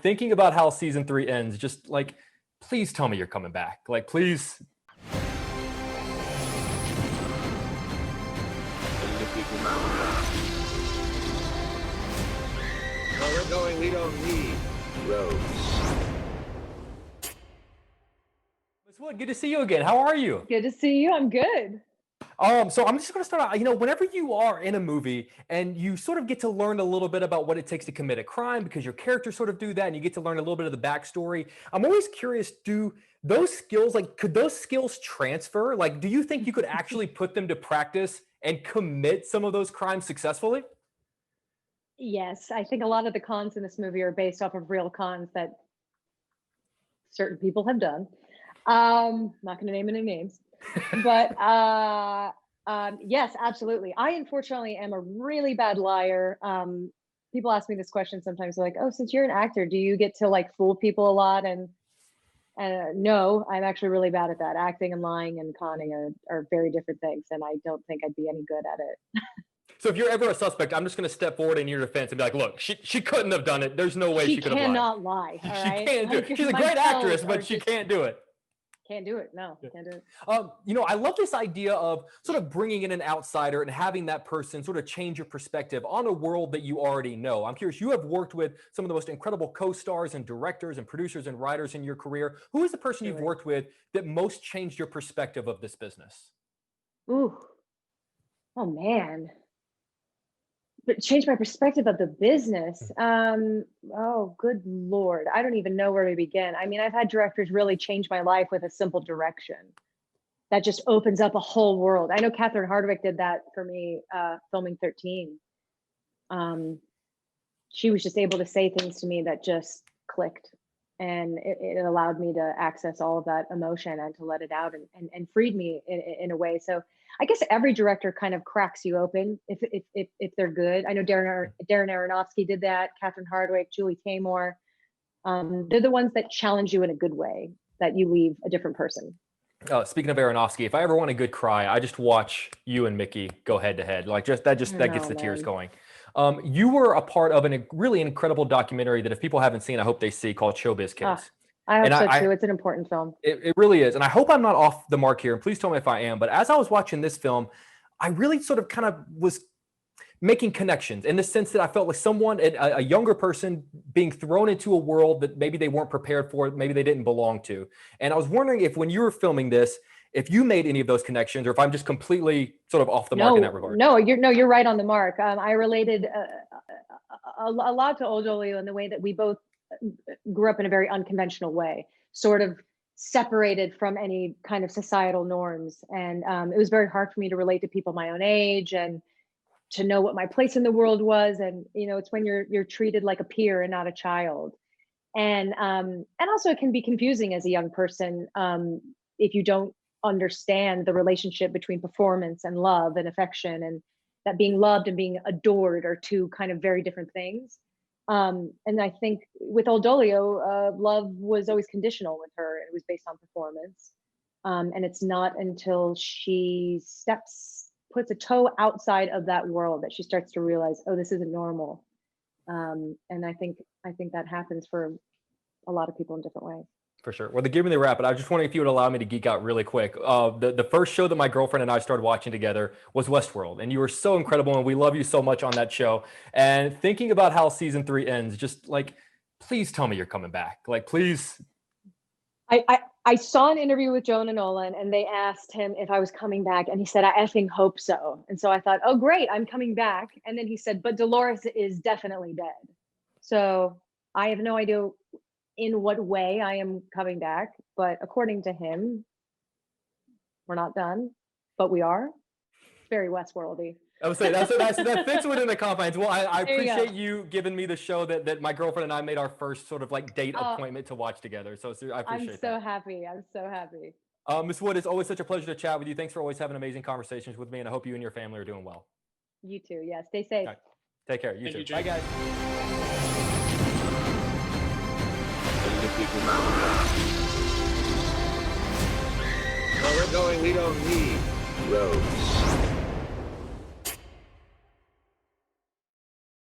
Thinking about how season 3 ends, just like, please tell me you're coming back. Like, please. Where we're going, we don't need roads. Miss Wood, good to see you again. How are you? Good to see you. I'm good. So I'm just going to start out, whenever you are in a movie and you sort of get to learn a little bit about what it takes to commit a crime because your characters sort of do that and you get to learn a little bit of the backstory. I'm always curious, could those skills transfer? Like, do you think you could actually put them to practice and commit some of those crimes successfully? Yes, I think a lot of the cons in this movie are based off of real cons that certain people have done. Not going to name any names, but yes, absolutely. I unfortunately am a really bad liar. People ask me this question sometimes. They're like, "Oh, since you're an actor, do you get to like fool people a lot?" And no, I'm actually really bad at that. Acting and lying and conning are very different things, and I don't think I'd be any good at it. So if you're ever a suspect, I'm just going to step forward in your defense and be like, look, she couldn't have done it. There's no way she could have lied. She cannot lie. All right? She can't do it. She's a great actress, but she can't do it. Can't do it. No, can't do it. I love this idea of sort of bringing in an outsider and having that person sort of change your perspective on a world that you already know. I'm curious, you have worked with some of the most incredible co-stars and directors and producers and writers in your career. Who is the person you've worked with that most changed your perspective of this business? Ooh. Oh, man. But change my perspective of the business. Oh, good Lord. I don't even know where to begin. I mean, I've had directors really change my life with a simple direction that just opens up a whole world. I know Catherine Hardwicke did that for me, filming 13. She was just able to say things to me that just clicked. And it allowed me to access all of that emotion and to let it out and freed me in a way. So I guess every director kind of cracks you open if they're good. I know Darren Aronofsky did that, Catherine Hardwicke, Julie Taymor. They're the ones that challenge you in a good way, that you leave a different person. Speaking of Aronofsky, if I ever want a good cry, I just watch you and Mickey go head to head. Like that gets the tears going. You were a part of a really incredible documentary that if people haven't seen, I hope they see, called Showbiz Kids. I hope so too. It's an important film. It really is. And I hope I'm not off the mark here. And please tell me if I am. But as I was watching this film, I really sort of kind of was making connections in the sense that I felt like someone, a younger person, being thrown into a world that maybe they weren't prepared for, maybe they didn't belong to. And I was wondering if when you were filming this, if you made any of those connections, or if I'm just completely sort of off the mark in that regard. No, you're right on the mark. I related a lot to Old Olio in the way that we both grew up in a very unconventional way, sort of separated from any kind of societal norms. And it was very hard for me to relate to people my own age and to know what my place in the world was. And, it's when you're treated like a peer and not a child. And also it can be confusing as a young person if you don't understand the relationship between performance and love and affection, and that being loved and being adored are two kind of very different things. And I think with Old Olio, love was always conditional with her. It was based on performance. And it's not until she puts a toe outside of that world that she starts to realize, oh, this isn't normal. And I think that happens for a lot of people in different ways. For sure. Well, give me the wrap, but I was just wondering if you would allow me to geek out really quick. The first show that my girlfriend and I started watching together was Westworld, and you were so incredible, and we love you so much on that show. And thinking about how season 3 ends, just like, please tell me you're coming back. Like, please. I saw an interview with Jonah Nolan, and they asked him if I was coming back, and he said, I effing hope so. And so I thought, oh, great, I'm coming back. And then he said, but Dolores is definitely dead. So I have no idea in what way I am coming back, but according to him, we're not done, but we are. Very Westworldy. I would say that fits within the confines. Well, I appreciate you giving me the show that my girlfriend and I made our first sort of like date appointment to watch together. So I appreciate that. I'm so happy. Ms. Wood, it's always such a pleasure to chat with you. Thanks for always having amazing conversations with me, and I hope you and your family are doing well. You too. Yeah, stay safe. Right. Take care. You too. Bye, guys. Where we're going, we don't need roads.